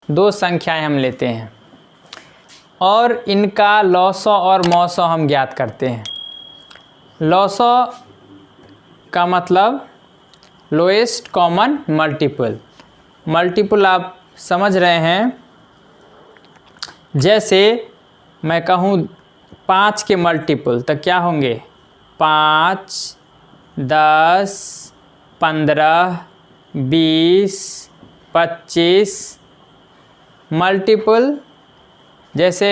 दो संख्याएं हम लेते हैं और इनका लॉसअ और मॉसअ हम ज्ञात करते हैं। लॉसअ का मतलब लोएस्ट कॉमन मल्टीपल। मल्टीपल आप समझ रहे हैं, जैसे मैं कहूँ 5 के मल्टीपल तो क्या होंगे? 5, 10, 15, 20, 25। मल्टीपल जैसे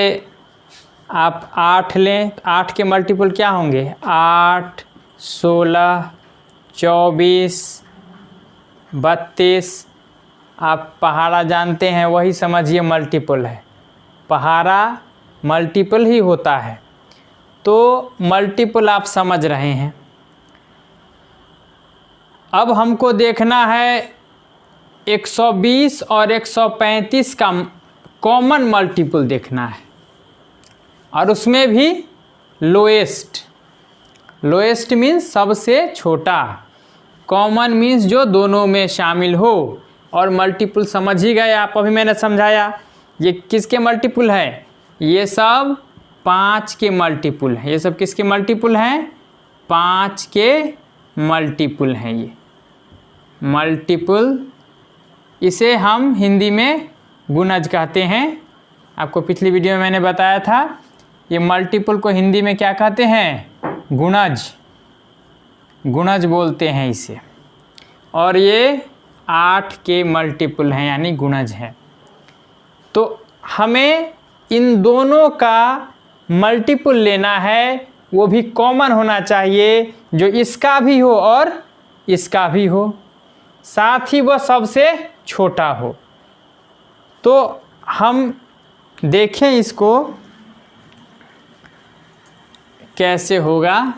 आप 8 लें, 8 के मल्टीपल क्या होंगे? 8, 16, 24, 32। आप पहाड़ा जानते हैं, वही समझिए मल्टीपल है। पहाड़ा मल्टीपल ही होता है। तो मल्टीपल आप समझ रहे हैं। अब हमको देखना है 120 और 135 का कॉमन मल्टीपल देखना है, और उसमें भी लोएस्ट। लोएस्ट मीन्स सबसे छोटा, कॉमन मीन्स जो दोनों में शामिल हो, और मल्टीपल समझ ही गए आप। अभी मैंने समझाया ये किसके मल्टीपल है? ये सब 5 के मल्टीपल हैं। ये सब किसके मल्टीपल हैं? 5 के मल्टीपल हैं। ये मल्टीपल, इसे हम हिंदी में गुणज कहते हैं। आपको पिछली वीडियो में मैंने बताया था, ये मल्टीपल को हिंदी में क्या कहते हैं? गुणज। गुणज बोलते हैं इसे। और ये 8 के मल्टीपल हैं, यानी गुणज है। तो हमें इन दोनों का मल्टीपल लेना है, वो भी कॉमन होना चाहिए, जो इसका भी हो और इसका भी हो, साथ ही वह सबसे छोटा हो। तो हम देखें इसको कैसे होगा।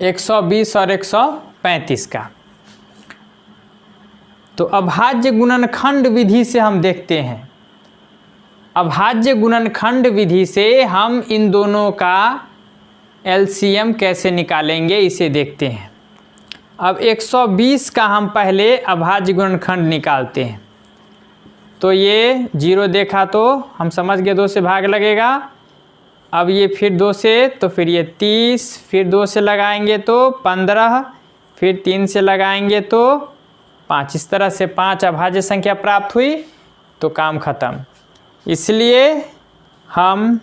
120 और 135 का तो अभाज्य गुणनखंड विधि से हम देखते हैं। अभाज्य गुणनखंड विधि से हम इन दोनों का एलसीएम कैसे निकालेंगे, इसे देखते हैं। अब 120 का हम पहले अभाज्य गुणनखंड निकालते हैं। तो ये 0 देखा तो हम समझ गए 2 से भाग लगेगा। अब ये फिर 2 से, तो फिर ये 30, फिर 2 से लगाएंगे तो 15, फिर 3 से लगाएंगे तो 5। इस तरह से 5 अभाज्य संख्या प्राप्त हुई तो काम खत्म। इसलिए हम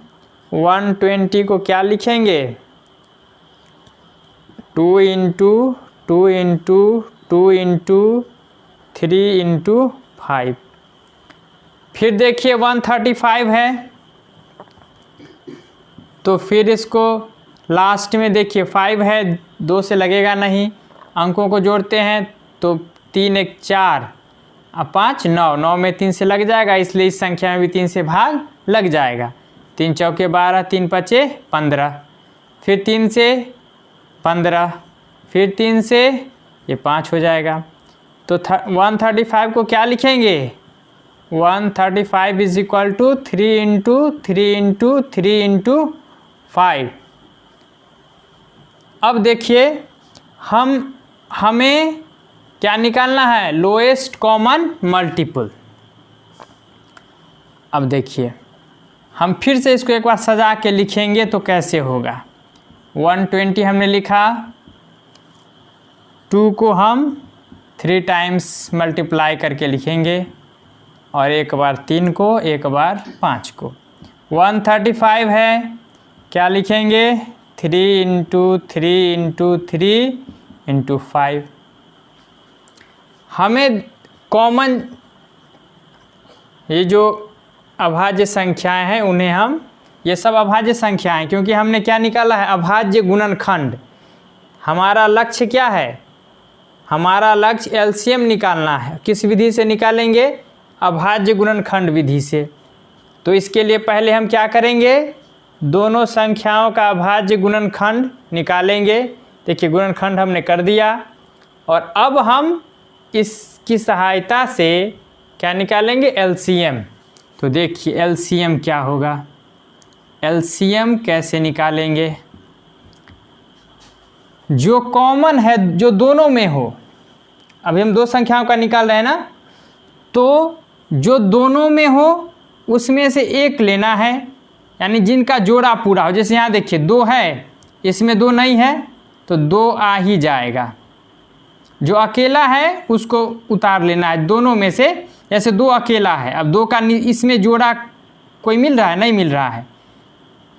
120 को क्या लिखेंगे? 2 इंटू 2 इंटू 2 इंटू 3 इंटू 5। फिर देखिए 135 है, तो फिर इसको लास्ट में देखिए 5 है, 2 से लगेगा नहीं। अंकों को जोड़ते हैं तो 3 1 4 और 5 9, 9 में 3 से लग जाएगा, इसलिए इस संख्या में भी 3 से भाग लग जाएगा। 3 चौके 12, 3 पचे 15, फिर 3 से 15, फिर 3 से ये 5 हो जाएगा। तो 135 को क्या लिखेंगे? 135 is equal to 3 into 3 into 3 into 5। अब देखिए हमें क्या निकालना है? Lowest common multiple. अब देखिए हम फिर से इसको एक बार सजा के लिखेंगे तो कैसे होगा। 120 हमने लिखा, 2 को हम 3 टाइम्स मल्टीप्लाई करके लिखेंगे, और एक बार 3 को, एक बार 5 को। 135 है, क्या लिखेंगे? 3 इंटू 3 इंटू 3 इंटू 5। हमें कॉमन ये जो अभाज्य संख्याएं हैं उन्हें हम, ये सब अभाज्य संख्याएं, क्योंकि हमने क्या निकाला है? अभाज्य गुणनखंड। हमारा लक्ष्य क्या है? हमारा लक्ष्य एलसीएम निकालना है। किस विधि से निकालेंगे? अभाज्य गुणनखंड विधि से। तो इसके लिए पहले हम क्या करेंगे? दोनों संख्याओं का अभाज्य गुणनखंड निकालेंगे। देखिए गुणनखंड हमने कर दिया, और अब हम इसकी सहायता से क्या निकालेंगे? एलसीएम। तो देखिए एलसीएम क्या होगा। एलसीएम कैसे अभी हम दो संख्याओं का निकाल रहे हैं ना, तो जो दोनों में हो उसमें से एक लेना है, यानी जिनका जोड़ा पूरा हो। जैसे यहाँ देखिए 2 है, इसमें 2 नहीं है तो 2 आ ही जाएगा। जो अकेला है उसको उतार लेना है दोनों में से। जैसे 2 अकेला है, अब 2 का इसमें जोड़ा कोई मिल रहा है, नहीं मिल रहा है,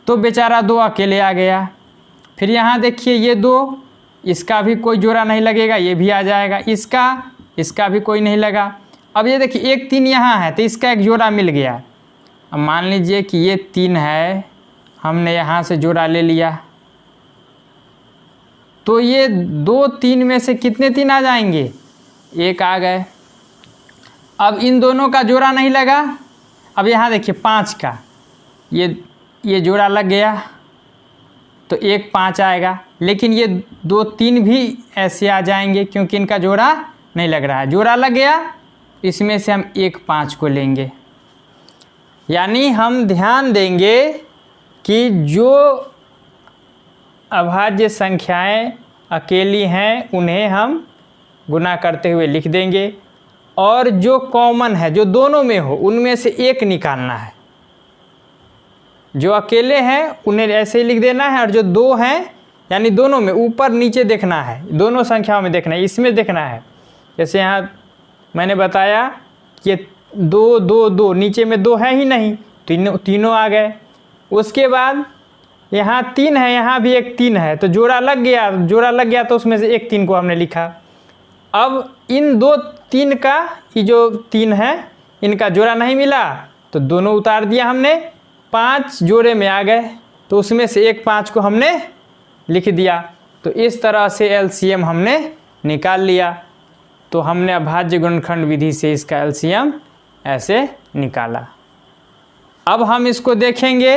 तो बेचारा 2 अकेले आ गया। फिर यहाँ देखिए ये 2, इसका भी कोई जोड़ा नहीं लगेगा, ये भी आ जाएगा। इसका भी कोई नहीं लगा। अब ये देखिए 1 3 यहाँ है तो इसका एक जोड़ा मिल गया। अब मान लीजिए कि ये 3 है, हमने यहाँ से जोड़ा ले लिया, तो ये 2 3 में से कितने 3 आ जाएंगे? 1 आ गए। अब इन दोनों का जोड़ा नहीं लगा। अब यहाँ देखिए 5 का ये जोड़ा लग गया तो 1 5 आएगा, लेकिन ये 2 3 भी ऐसे आ जाएंगे क्योंकि इनका जोड़ा नहीं लग रहा है। जोड़ा लग गया, इसमें से हम 1 5 को लेंगे। यानी हम ध्यान देंगे कि जो अभाज्य संख्याएं अकेली हैं उन्हें हम गुना करते हुए लिख देंगे, और जो कॉमन है, जो दोनों में हो, उनमें से एक निकालना है। जो अकेले हैं उन्हें ऐसे ही लिख देना है, और जो 2 हैं यानी दोनों में ऊपर नीचे देखना है, दोनों संख्याओं में देखना है, इसमें देखना है। जैसे यहाँ मैंने बताया कि 2 2 2, नीचे में 2 है ही नहीं, तीनों आ गए। उसके बाद यहाँ 3 है, यहाँ भी एक 3 है, तो जोड़ा लग गया तो उसमें से एक 3 को हमने लिखा। अब इन 2 3 का, ये जो 3 है इनका जोड़ा नहीं मिला तो दोनों उतार दिया हमने, 5 जोड़े में आ गए तो उसमें से एक 5 को हमने लिख दिया। तो इस तरह से एलसीएम हमने निकाल लिया। तो हमने अभाज्य गुणनखंड विधि से इसका एलसीएम ऐसे निकाला। अब हम इसको देखेंगे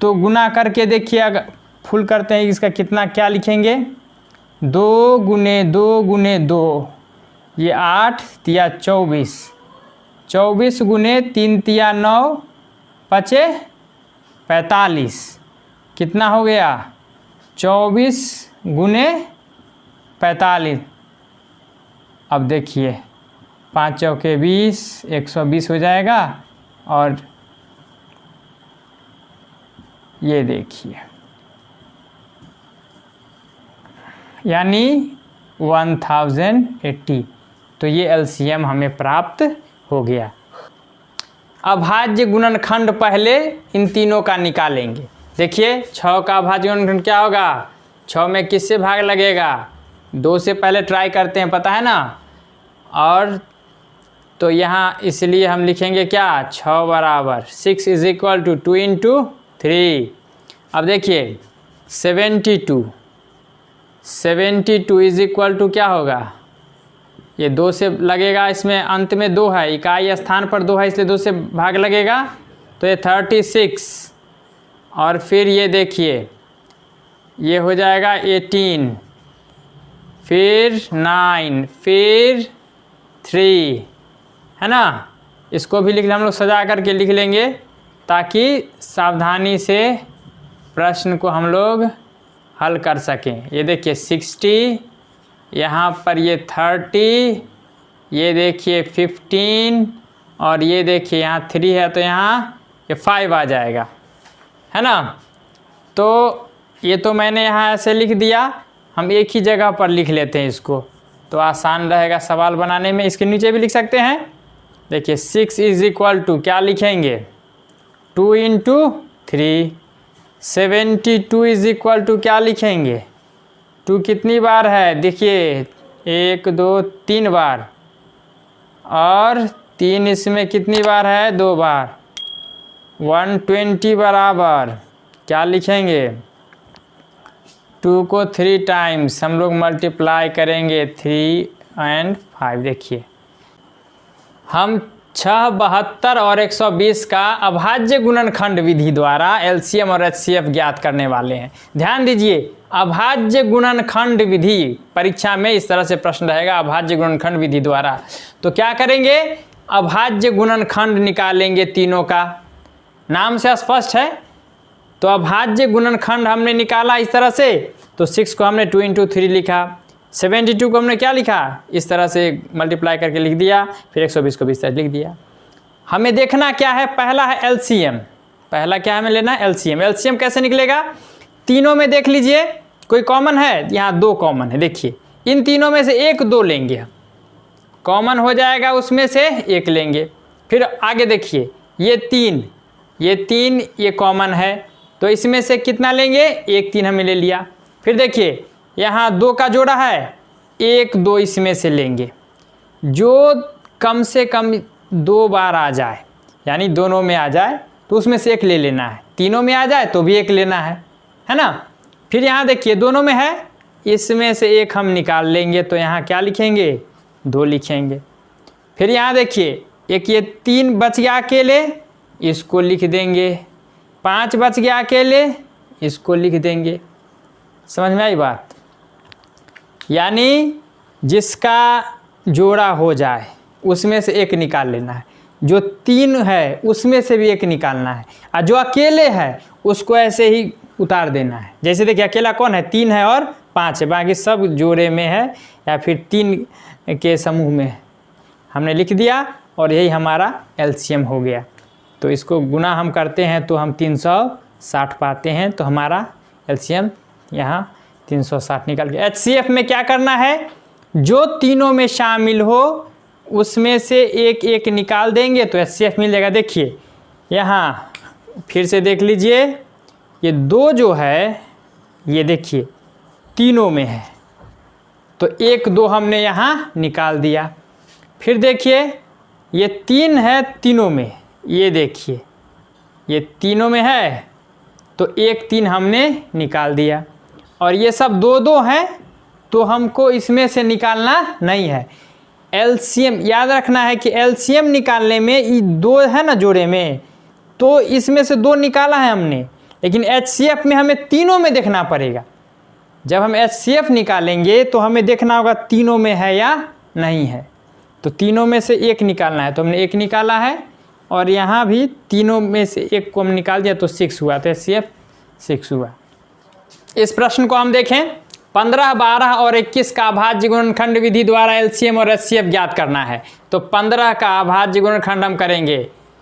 तो गुना करके देखिए, अगर फुल करते हैं इसका कितना, क्या लिखेंगे? 2 गुने 2 गुने 2, ये 8 तिया 24, 24 गुने 3 तिया 9, 5 45, कितना हो गया? 24 गुने 45। अब देखिए 5 चौके 20, 120 हो जाएगा। और ये देखिए यानी 1080। तो ये एलसीएम हमें प्राप्त हो गया। अभाज्य गुणनखंड पहले इन तीनों का निकालेंगे। देखिए 6 का अभाज्य गुणनखंड क्या होगा? 6 में किससे भाग लगेगा? 2 से पहले ट्राई करते हैं, पता है ना। और तो यहाँ इसलिए हम लिखेंगे क्या? 6 बराबर 6 इज इक्वल टू 2 इंटू 3। अब देखिए 72 इज इक्वल टू क्या होगा? ये 2 से लगेगा, इसमें अंत में 2 है, इकाई स्थान पर 2 है इसलिए 2 से भाग लगेगा, तो ये 36। और फिर ये देखिए ये हो जाएगा 18, फिर 9, फिर 3, है ना। इसको भी लिख हम लोग सजा करके लिख लेंगे ताकि सावधानी से प्रश्न को हम लोग हल कर सकें। ये देखिए 60, यहाँ पर ये 30, ये देखिए 15, और ये देखिए यहाँ 3 है तो यहाँ ये 5 आ जाएगा, है ना। तो ये तो मैंने यहाँ ऐसे लिख दिया, हम एक ही जगह पर लिख लेते हैं इसको तो आसान रहेगा सवाल बनाने में। इसके नीचे भी लिख सकते हैं। देखिए 6 इज इक्वल टू क्या लिखेंगे? 2 इंटू 3। 72 इज इक्वल टू क्या लिखेंगे? 2 कितनी बार है? देखिए 1 2 3 बार, और 3 इसमें कितनी बार है? 2 बार। 120 बराबर क्या लिखेंगे? 2 को 3 टाइम्स हम लोग मल्टीप्लाई करेंगे 3 और 5। देखिए हम 6, 72 और 120 का अभाज्य गुणनखंड विधि द्वारा एलसीएम और एचसीएफ ज्ञात करने वाले हैं। ध्यान दीजिए, अभाज्य गुणनखंड विधि, परीक्षा में इस तरह से प्रश्न रहेगा, अभाज्य गुणनखंड विधि द्वारा। तो क्या करेंगे? अभाज्य गुणनखंड निकालेंगे तीनों का। नाम से स्पष्ट है। तो अभाज्य गुणनखंड हमने निकाला इस तरह से, तो 6 को हमने 2 इंटू 3 लिखा, 72 को हमने क्या लिखा, इस तरह से मल्टीप्लाई करके लिख दिया, फिर 120 को भी इस तरह लिख दिया। हमें देखना क्या है, पहला है एलसीएम। पहला क्या हमें लेना है, एलसीएम। एलसीएम कैसे निकलेगा, तीनों में देख लीजिए कोई कॉमन है, यहाँ 2 कॉमन है। देखिए इन तीनों में से 1 2 लेंगे, कॉमन हो जाएगा, उसमें से 1 लेंगे। फिर आगे देखिए ये 3 ये कॉमन है, तो इसमें से कितना लेंगे, 1 3 हमने ले लिया। फिर देखिए यहाँ 2 का जोड़ा है, 1 2 इसमें से लेंगे, जो कम से कम 2 बार आ जाए, यानी दोनों में आ जाए तो उसमें से 1 ले लेना है, तीनों में आ जाए तो भी 1 लेना है ना। फिर यहाँ देखिए दोनों में है, इसमें से 1 हम निकाल लेंगे, तो यहाँ क्या लिखेंगे, 2 लिखेंगे। फिर यहाँ देखिए एक ये 3 बच गया अकेले, इसको लिख देंगे, 5 बच गया अकेले, इसको लिख देंगे। समझ में आई बात, यानी जिसका जोड़ा हो जाए उसमें से 1 निकाल लेना है, जो 3 है उसमें से भी 1 निकालना है, और जो अकेले है उसको ऐसे ही उतार देना है। जैसे देखिए अकेला कौन है, 3 है और 5 है, बाकी सब जोड़े में है या फिर 3 के समूह में है। हमने लिख दिया और यही हमारा एलसीएम हो गया। तो इसको गुना हम करते हैं तो हम 360 पाते हैं, तो हमारा एलसीएम यहाँ 360 निकल गया। एचसीएफ में क्या करना है, जो तीनों में शामिल हो उसमें से 1 1 निकाल देंगे तो एचसीएफ मिल जाएगा। देखिए यहाँ फिर से देख लीजिए, ये 2 जो है ये देखिए तीनों में है, तो 1 2 हमने यहाँ निकाल दिया। फिर देखिए ये 3 है तीनों में, ये देखिए ये तीनों में है, तो 1 3 हमने निकाल दिया। और ये सब 2 2 हैं, तो हमको इसमें से निकालना नहीं है। एलसीएम याद रखना है कि एलसीएम निकालने में ये 2 है ना जोड़े में, तो इसमें से 2 निकाला है हमने, लेकिन एचसीएफ में हमें तीनों में देखना पड़ेगा। जब हम एचसीएफ निकालेंगे तो हमें देखना होगा तीनों में है या नहीं है, तो तीनों में से 1 निकालना है, तो हमने 1 निकाला है, और यहाँ भी तीनों में से 1 को हम निकाल दिया तो 6 हुआ, तो एचसीएफ 6 हुआ। इस प्रश्न को हम देखें, 15 12 और 21 का अभाज्य गुणनखंड विधि द्वारा एलसीएम और एचसीएफ ज्ञात करना है। तो 15 का अभाज्य गुणनखंड हम करेंगे,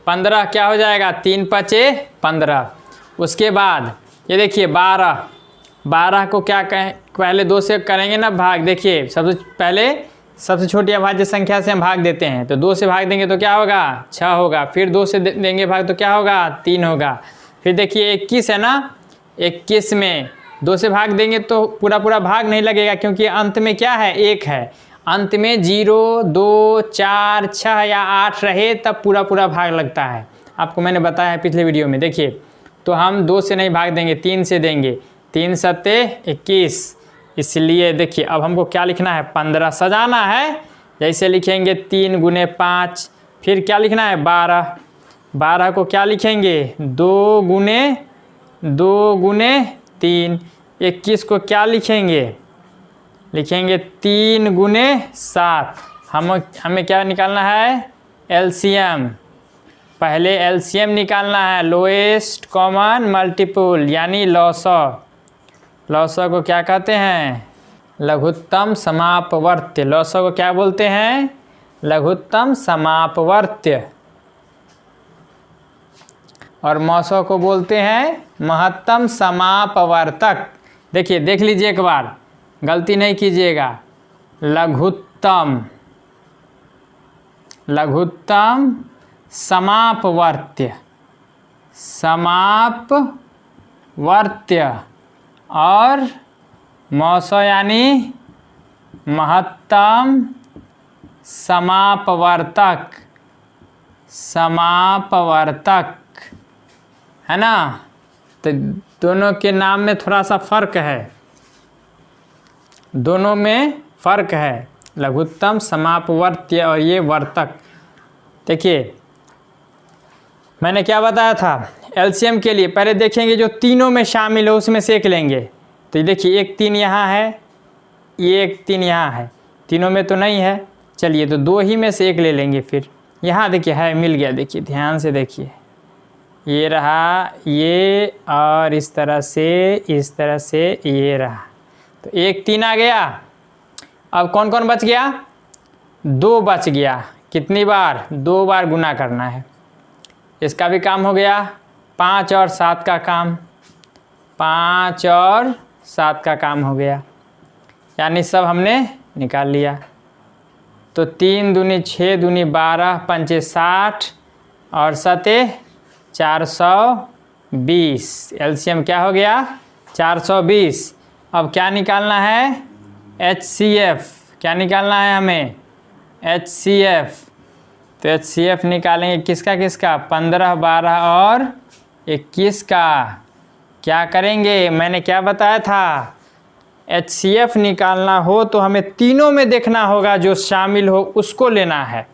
15 क्या हो जाएगा, 3 5 15। उसके बाद ये देखिए 12 को क्या कहें, पहले 2 से करेंगे ना भाग। देखिए सबसे पहले सबसे छोटी अभाज्य संख्या से हम भाग देते हैं, तो 2 से भाग देंगे तो क्या होगा, 6 होगा। फिर 2 से देंगे भाग तो क्या होगा, 3 होगा। फिर देखिए 21 है ना, 21 में 2 से भाग देंगे तो पूरा भाग नहीं लगेगा, क्योंकि अंत में क्या है, 1 है। अंत में 0 2 4 6 या 8 रहे तब पूरा भाग लगता है, आपको मैंने बताया है पिछले वीडियो में। देखिए तो हम 2 से नहीं भाग देंगे, 3 से देंगे, 3 7 21। इसलिए देखिए अब हमको क्या लिखना है, 15 सजाना है। जैसे लिखेंगे 3 × 5, फिर क्या लिखना है 12 को क्या लिखेंगे 2 × 3। 21 को क्या लिखेंगे 3 × 7। हमें क्या निकालना है, एलसीएम। पहले एलसीएम निकालना है, लोएस्ट कॉमन मल्टीपल, यानी लॉसअ। लॉसअ को क्या कहते हैं, लघुत्तम समापवर्त्य। लॉसअ को क्या बोलते हैं, लघुत्तम समापवर्त्य। और मौसअ को बोलते हैं महत्तम समापवर्तक। देखिए देख लीजिए एक बार, गलती नहीं कीजिएगा। लघुत्तम समापवर्त्य और मौसअ यानी महत्तम समापवर्तक है ना। तो दोनों के नाम में थोड़ा सा फर्क है, दोनों में फर्क है, लघुत्तम समापवर्त्य और ये वर्तक। देखिए मैंने क्या बताया था, एलसीएम के लिए पहले देखेंगे जो तीनों में शामिल हो उसमें से 1 लेंगे। तो देखिए 1 3 यहाँ है, ये 1 3 यहाँ है, तीनों में तो नहीं है, चलिए तो 2 ही में से 1 ले लेंगे। फिर यहाँ देखिए है, मिल गया। देखिए ध्यान से देखिए, ये रहा ये, और इस तरह से ये रहा, तो 1 3 आ गया। अब कौन कौन बच गया, 2 बच गया। कितनी बार, 2 बार गुना करना है। इसका भी काम हो गया। 5 और 7 का काम, 5 और 7 का काम हो गया, यानी सब हमने निकाल लिया। तो 3 दूनी 6 दूनी 12 पंचे 60 और 7 420। एलसीएम क्या हो गया, 420। अब क्या निकालना है, HCF। क्या निकालना है हमें, HCF। तो HCF निकालेंगे किसका किसका, 15 12 और 21 का। क्या करेंगे, मैंने क्या बताया था, HCF निकालना हो तो हमें तीनों में देखना होगा, जो शामिल हो उसको लेना है।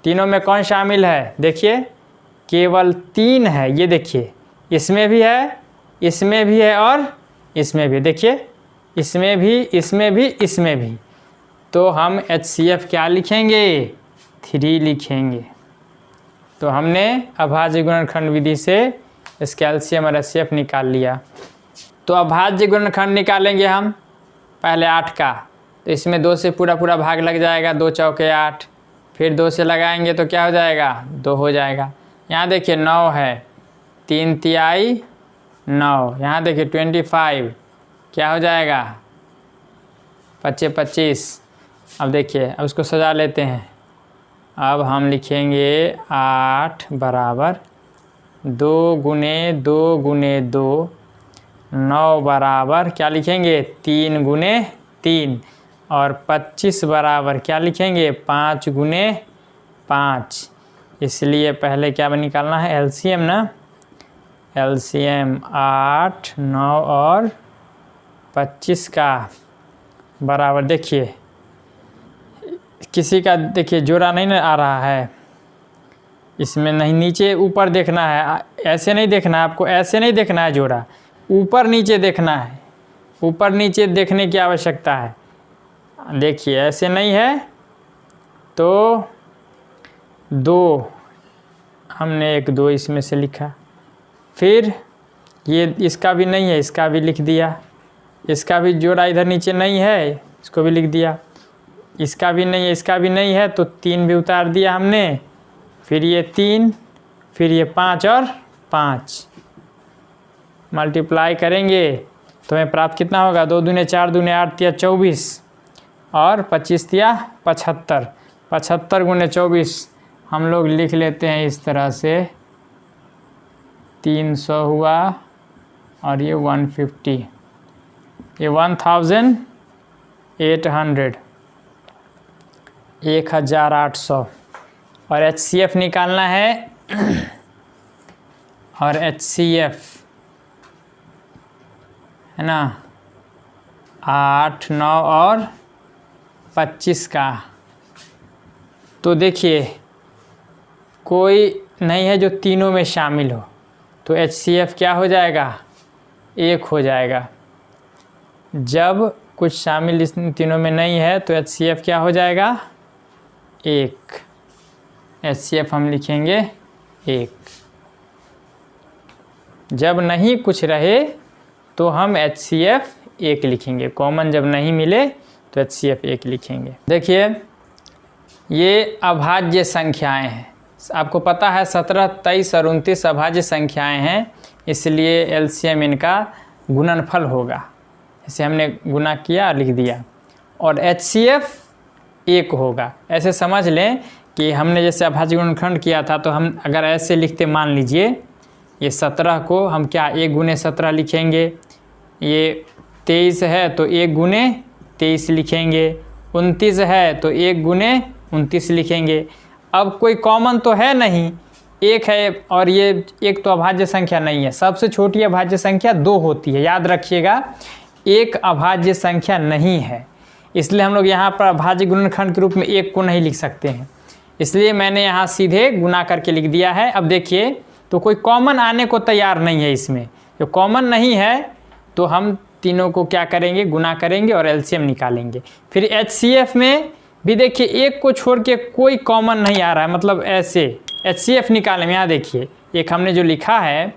तीनों में कौन शामिल है, देखिए केवल 3 है। ये देखिए, इसमें भी है, इसमें भी है और इसमें भी। देखिए इसमें भी, इसमें भी, इसमें भी। तो हम HCF क्या लिखेंगे, 3 लिखेंगे। तो हमने अभाज्य गुणनखंड विधि से इसका एलसीएम और HCF निकाल लिया। तो अभाज्य गुणनखंड निकालेंगे हम पहले 8 का। तो इसमें 2 से पूरा पूरा भाग लग जाएगा, 2 चौके 8। फिर 2 से लगाएंगे तो क्या हो जाएगा, 2 हो जाएगा। यहाँ देखिए 9 है, 3 तिहाई 9। यहाँ देखिए 25 क्या हो जाएगा, 25 25। अब देखिए, अब इसको सजा लेते हैं। अब हम लिखेंगे 8 बराबर 2 गुने 2 गुने 2, 9 बराबर क्या लिखेंगे, 3 गुने 3, और 25 बराबर क्या लिखेंगे, 5 गुने 5। इसलिए पहले क्या निकालना है, एलसीएम ना। एलसीएम 8 9 और 25 का बराबर, देखिए किसी का देखिए जोड़ा नहीं ना आ रहा है, इसमें नहीं, नीचे ऊपर देखना है। ऐसे नहीं देखना है आपको, ऐसे नहीं देखना है जोड़ा, ऊपर नीचे देखना है। ऊपर नीचे देखने की आवश्यकता है। देखिए ऐसे नहीं है तो 2 हमने 1 2 इसमें से लिखा। फिर ये इसका भी नहीं है, इसका भी लिख दिया। इसका भी जोड़ा इधर नीचे नहीं है, इसको भी लिख दिया। इसका भी नहीं है, इसका भी नहीं है, तो 3 भी उतार दिया हमने। फिर ये 3, फिर ये 5 और 5 मल्टीप्लाई करेंगे तो हमें प्राप्त कितना होगा, 2 दूने 4 दूने 8 तिया 24 और 25 तिया 75। 75 गुने 24 हम लोग लिख लेते हैं इस तरह से, 300 हुआ और ये 150, ये 1800, 1800। और HCF निकालना है। और HCF है ना, 8 9 और 25 का। तो देखिए कोई नहीं है जो तीनों में शामिल हो, तो HCF क्या हो जाएगा, 1 हो जाएगा। जब कुछ शामिल इस तीनों में नहीं है तो HCF क्या हो जाएगा, 1। HCF हम लिखेंगे 1। जब नहीं कुछ रहे तो हम HCF 1 लिखेंगे। कॉमन जब नहीं मिले तो HCF 1 लिखेंगे। देखिए ये अभाज्य संख्याएं हैं, आपको पता है 17 23 और 29 अभाज्य संख्याएं हैं, इसलिए एलसीएम इनका गुणनफल होगा। इसे हमने गुना किया लिख दिया। और HCF 1 होगा। ऐसे समझ लें कि हमने जैसे अभाज्य गुणनखंड किया था, तो हम अगर ऐसे लिखते, मान लीजिए ये 17 को हम क्या 1 गुने 17 लिखेंगे, ये 23 है तो 1 गुने 23 लिखेंगे, 29 है तो 1 गुने 29 लिखेंगे। अब कोई कॉमन तो है नहीं, 1 है और ये 1 तो अभाज्य संख्या नहीं है। सबसे छोटी अभाज्य संख्या 2 होती है, याद रखिएगा। 1 अभाज्य संख्या नहीं है, इसलिए हम लोग यहाँ पर अभाज्य गुणनखंड के रूप में 1 को नहीं लिख सकते हैं, इसलिए मैंने यहाँ सीधे गुना करके लिख दिया है। अब देखिए तो कोई कॉमन आने को तैयार नहीं है इसमें, जो कॉमन नहीं है तो हम तीनों को क्या करेंगे, गुना करेंगे और एलसीएम निकालेंगे। फिर HCF में भी देखिए 1 को छोड़ के कोई कॉमन नहीं आ रहा है, मतलब ऐसे HCF निकालें। यहाँ देखिए एक हमने जो लिखा है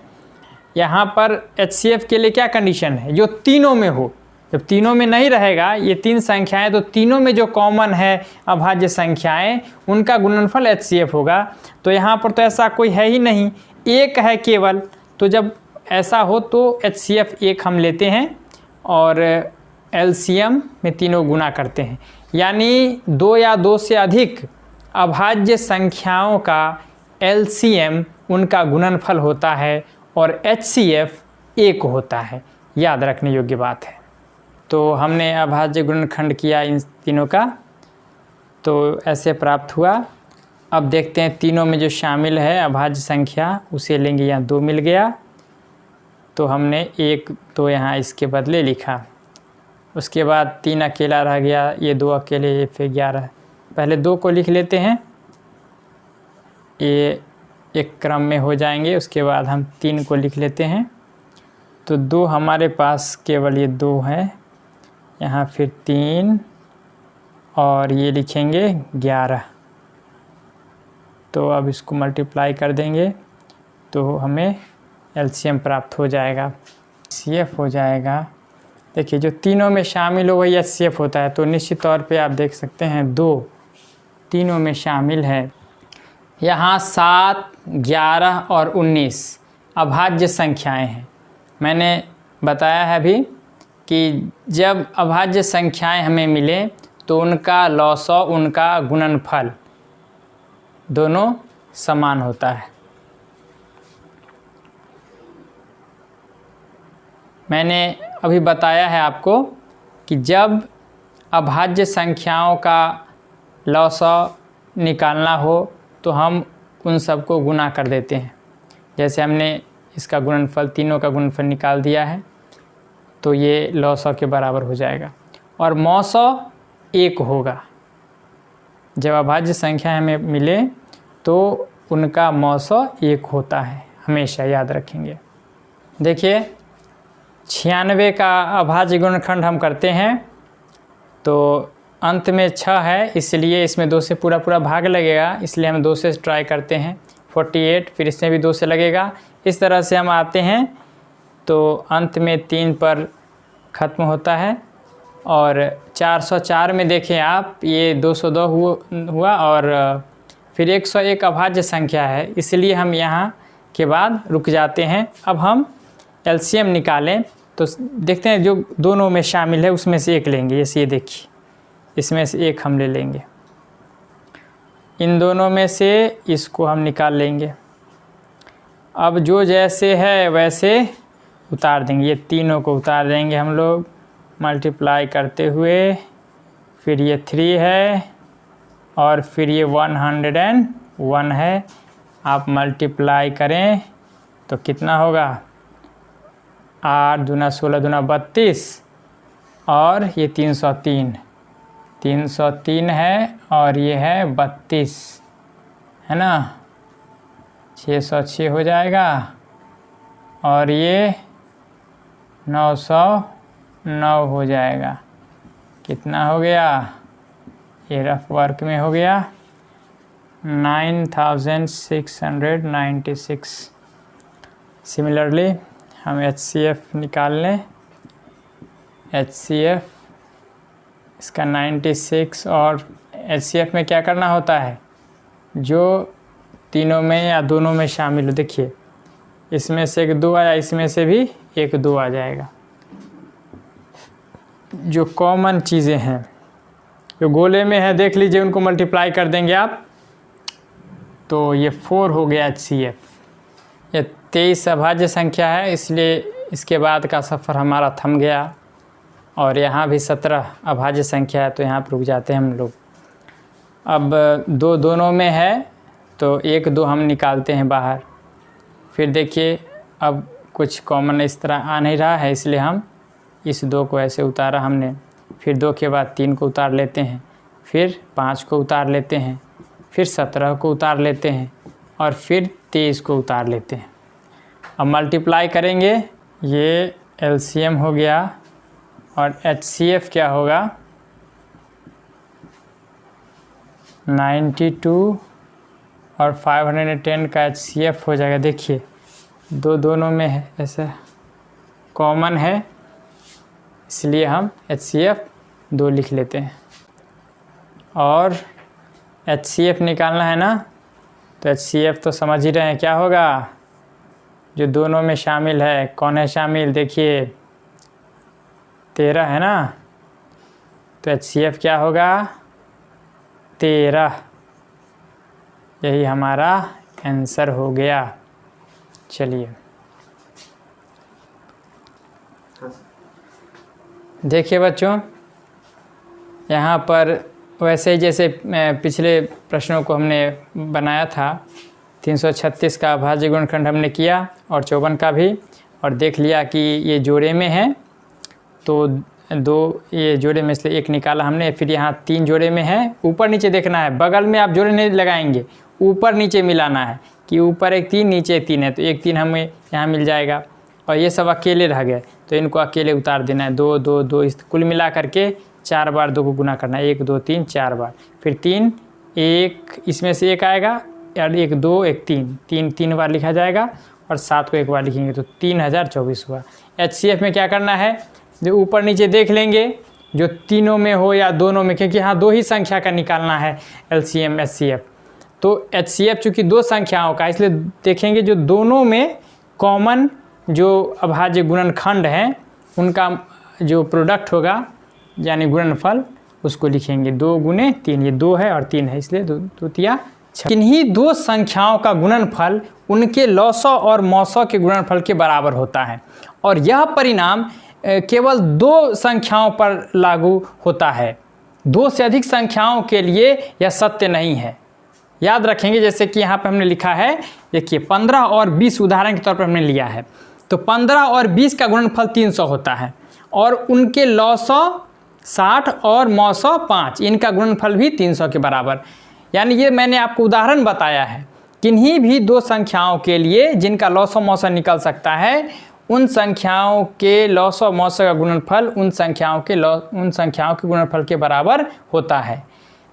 यहाँ पर HCF के लिए क्या कंडीशन है, जो तीनों में हो। जब तीनों में नहीं रहेगा, ये तीन संख्याएं, तो तीनों में जो कॉमन है अभाज्य संख्याएं उनका गुणनफल HCF होगा। तो यहाँ पर तो ऐसा कोई है ही नहीं, एक है केवल। तो जब ऐसा हो तो HCF एक हम लेते हैं और LCM में तीनों गुना करते हैं, यानी दो या दो से अधिक अभाज्य संख्याओं का LCM उनका गुणनफल होता है और HCF एक होता है। याद रखने योग्य बात है। तो हमने अभाज्य गुणनखंड किया इन तीनों का, तो ऐसे प्राप्त हुआ। अब देखते हैं तीनों में जो शामिल है अभाज्य संख्या उसे लेंगे। यहाँ 2 मिल गया, तो हमने 1 2 यहाँ इसके बदले लिखा। उसके बाद 3 अकेला रह गया, ये 2 अकेले, ये फिर 11। पहले 2 को लिख लेते हैं, ये एक क्रम में हो जाएंगे। उसके बाद हम 3 को लिख लेते हैं। तो 2 हमारे पास केवल ये 2 है, यहाँ फिर 3 और ये लिखेंगे 11। तो अब इसको मल्टीप्लाई कर देंगे तो हमें LCM प्राप्त हो जाएगा, HCF हो जाएगा। देखिए जो तीनों में शामिल हो वही HCF होता है। तो निश्चित तौर पे आप देख सकते हैं 2 तीनों में शामिल है। यहाँ 7, 11 और 19 अभाज्य संख्याएं हैं। मैंने बताया है अभी कि जब अभाज्य संख्याएं हमें मिले तो उनका लॉसव, उनका गुणनफल दोनों समान होता है। मैंने अभी बताया है आपको कि जब अभाज्य संख्याओं का लॉसव निकालना हो तो हम उन सबको गुना कर देते हैं। जैसे हमने इसका गुणनफल, तीनों का गुणनफल निकाल दिया है, तो ये लॉसव के बराबर हो जाएगा और मौसव 1 होगा। जब अभाज्य संख्या हमें मिले तो उनका मौसव 1 होता है, हमेशा याद रखेंगे। देखिए 96 का अभाज्य गुणनखंड हम करते हैं तो अंत में 6 है, इसलिए इसमें 2 से पूरा भाग लगेगा, इसलिए हम 2 से ट्राई करते हैं। 48, फिर इसमें भी 2 से लगेगा। इस तरह से हम आते हैं तो अंत में 3 पर ख़त्म होता है। और 404 में देखें आप, ये 202 हुआ और फिर 101 अभाज्य संख्या है, इसलिए हम यहाँ के बाद रुक जाते हैं। अब हम LCM निकालें तो देखते हैं जो दोनों में शामिल है उसमें से एक लेंगे। ये देखिए, इसमें से एक हम ले लेंगे, इन दोनों में से इसको हम निकाल लेंगे। अब जो जैसे है वैसे उतार देंगे, ये तीनों को उतार देंगे हम लोग मल्टीप्लाई करते हुए। फिर ये 3 है और फिर ये 101 है। आप मल्टीप्लाई करें तो कितना होगा, 8 दूना 16 दूना 32 और ये 303 है और ये है 32, है ना, 606 हो जाएगा और ये 909 हो जाएगा। कितना हो गया, ये रफ वर्क में हो गया 9696। सिमिलरली हम HCF निकाल लें। HCF इसका 96 और HCF में क्या करना होता है, जो तीनों में या दोनों में शामिल हो। देखिए इसमें से एक 2 आया, इसमें से भी एक 2 आ जाएगा। जो कॉमन चीज़ें हैं जो गोले में है देख लीजिए, उनको मल्टीप्लाई कर देंगे आप तो ये 4 हो गया HCF। ये 23 अभाज्य संख्या है, इसलिए इसके बाद का सफ़र हमारा थम गया। और यहाँ भी 17 अभाज्य संख्या है, तो यहाँ पर रुक जाते हैं हम लोग। अब 2 दोनों में है तो 1 2 हम निकालते हैं बाहर। फिर देखिए अब कुछ कॉमन इस तरह आ नहीं रहा है, इसलिए हम इस 2 को ऐसे उतारा हमने। फिर 2 के बाद 3 को उतार लेते हैं, फिर 5 को उतार लेते हैं, फिर 17 को उतार लेते हैं और फिर 23 को उतार लेते हैं। अब मल्टीप्लाई करेंगे, ये LCM हो गया और HCF क्या होगा, 92 और 510 का HCF हो जाएगा। देखिए दोनों में है, ऐसा कॉमन है इसलिए हम HCF 2 लिख लेते हैं। और HCF निकालना है ना, तो HCF तो समझ ही रहे हैं क्या होगा, जो दोनों में शामिल है। कौन है शामिल, देखिए 13 है ना, तो HCF क्या होगा 13। यही हमारा आंसर हो गया। चलिए देखिए बच्चों, यहाँ पर वैसे ही जैसे पिछले प्रश्नों को हमने बनाया था, 336 का अभाज्य गुणनखंड हमने किया और 54 का भी, और देख लिया कि ये जोड़े में है, तो 2 ये जोड़े में इसलिए 1 निकाला हमने। फिर यहाँ 3 जोड़े में है, ऊपर नीचे देखना है, बगल में आप जोड़े नहीं लगाएंगे, ऊपर नीचे मिलाना है कि ऊपर एक 3 नीचे एक 3 है, तो एक 3 हमें यहाँ मिल जाएगा। और ये सब अकेले रह गए तो इनको अकेले उतार देना है, 2 2 2, इस कुल मिला करके 4 बार 2 को गुना करना है, 1 2 3 4 बार। फिर 3 1 इसमें से 1 आएगा, और 1 2 1 3 3 बार लिखा जाएगा, और 7 को 1 बार लिखेंगे तो 3024 हुआ। HCF में क्या करना है, जो ऊपर नीचे देख लेंगे, जो तीनों में हो या दोनों में, क्योंकि यहाँ 2 ही संख्या का निकालना है LCM HCF। तो HCF चूँकि 2 संख्याओं का, इसलिए देखेंगे जो दोनों में कॉमन जो अभाज्य गुणनखंड हैं उनका जो प्रोडक्ट होगा यानी गुणनफल, उसको लिखेंगे 2 गुने 3। ये 2 है और 3 है, इसलिए 2 तिया 6। किन्हीं 2 संख्याओं का गुणनफल उनके लॉसव और मौसव के गुणनफल के बराबर होता है, और यह परिणाम केवल 2 संख्याओं पर लागू होता है। 2 से अधिक संख्याओं के लिए यह सत्य नहीं है। याद रखेंगे, जैसे कि यहाँ पे हमने लिखा है, देखिए 15 और 20 उदाहरण के तौर पर हमने लिया है, तो 15 और 20 का गुणनफल 300 होता है, और उनके लॉसव 60 और मौसव 5, इनका गुणनफल भी 300 के बराबर। यानी ये मैंने आपको उदाहरण बताया है, किन्हीं भी 2 संख्याओं के लिए जिनका लॉसव मौसव निकल सकता है, उन संख्याओं के लॉसव मौसव का गुणनफल उन संख्याओं के गुणनफल के बराबर होता है।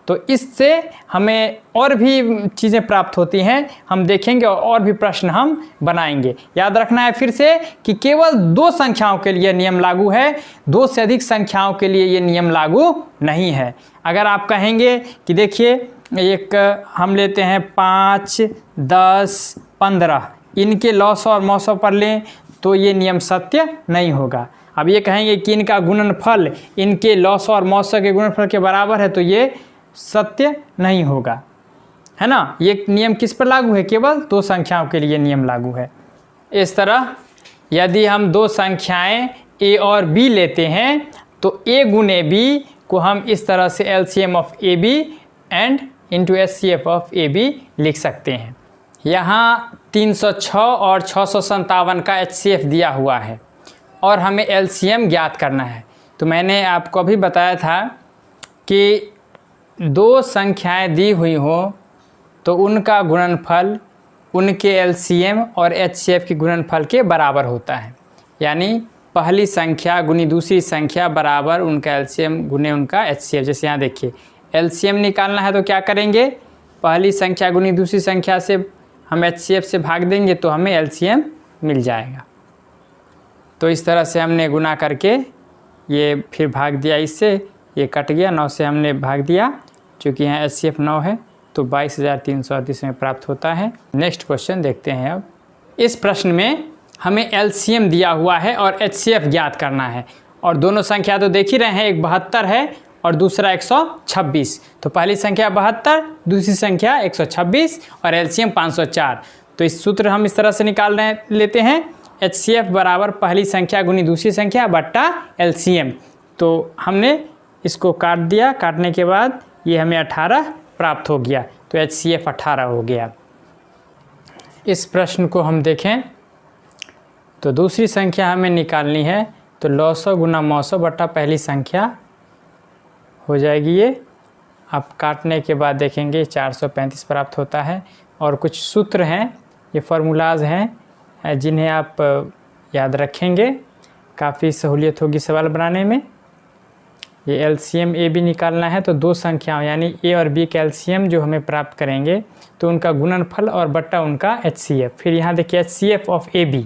तो इससे हमें और भी चीज़ें प्राप्त होती हैं, हम देखेंगे और भी प्रश्न हम बनाएंगे। याद रखना है फिर से कि केवल 2 संख्याओं के लिए नियम लागू है, 2 से अधिक संख्याओं के लिए ये नियम लागू नहीं है। अगर आप कहेंगे कि देखिए एक हम लेते हैं 5 10 15, इनके लॉसव और मौसव पर लें, तो ये नियम सत्य नहीं होगा। अब ये कहेंगे कि इनका गुणनफल इनके लॉसव और मौसव के गुणनफल के बराबर है, तो ये सत्य नहीं होगा, है ना। ये नियम किस पर लागू है, केवल 2 संख्याओं के लिए नियम लागू है। इस तरह यदि हम 2 संख्याएं a और b लेते हैं, तो a गुने b को हम इस तरह से LCM of AB and into HCF of AB लिख सकते हैं। यहाँ 306 और 657 का HCF दिया हुआ है और हमें LCM ज्ञात करना है। तो मैंने आपको अभी बताया था कि 2 संख्याएं दी हुई हो तो उनका गुणनफल उनके LCM और HCF के गुणनफल के बराबर होता है। यानी पहली संख्या गुनी दूसरी संख्या बराबर उनका LCM गुने उनका HCF। जैसे यहाँ देखिए LCM निकालना है तो क्या करेंगे, पहली संख्या गुनी दूसरी संख्या से हम HCF से भाग देंगे तो हमें LCM मिल जाएगा। तो इस तरह से हमने गुना करके ये फिर भाग दिया, इससे ये कट गया, 9 से हमने भाग दिया, चूँकि यहाँ HCF 9 है तो 22,338 में प्राप्त होता है। नेक्स्ट क्वेश्चन देखते हैं। अब इस प्रश्न में हमें LCM दिया हुआ है और HCF ज्ञात करना है, और दोनों संख्या तो देख ही रहे हैं, एक 72 है और दूसरा 126। तो पहली संख्या 72, दूसरी संख्या 126 और LCM 504। तो इस सूत्र हम इस तरह से लेते हैं, HCF बराबर पहली संख्या गुनी दूसरी संख्या बट्टा LCM। तो हमने इसको काट दिया, काटने के बाद ये हमें 18 प्राप्त हो गया, तो HCF 18 हो गया। इस प्रश्न को हम देखें तो दूसरी संख्या हमें निकालनी है, तो लॉसव गुना मौसव बट्टा पहली संख्या हो जाएगी ये। आप काटने के बाद देखेंगे 435 प्राप्त होता है। और कुछ सूत्र हैं, ये फार्मूलाज हैं जिन्हें आप याद रखेंगे, काफ़ी सहूलियत होगी सवाल बनाने में। ये LCM AB निकालना है, तो 2 संख्याओं यानी A और B के LCM जो हमें प्राप्त करेंगे तो उनका गुणनफल और बट्टा उनका HCF। फिर यहाँ देखिए HCF of AB,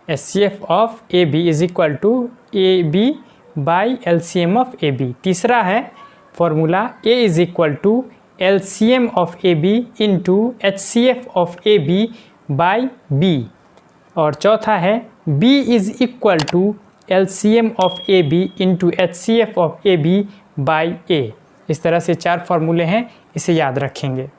HCF of AB is equal to AB by LCM of AB। तीसरा है formula A is equal to LCM of AB into HCF of AB by B। और चौथा है B is equal to LCM of AB into HCF of AB by A। इस तरह से 4 फार्मूले हैं, इसे याद रखेंगे।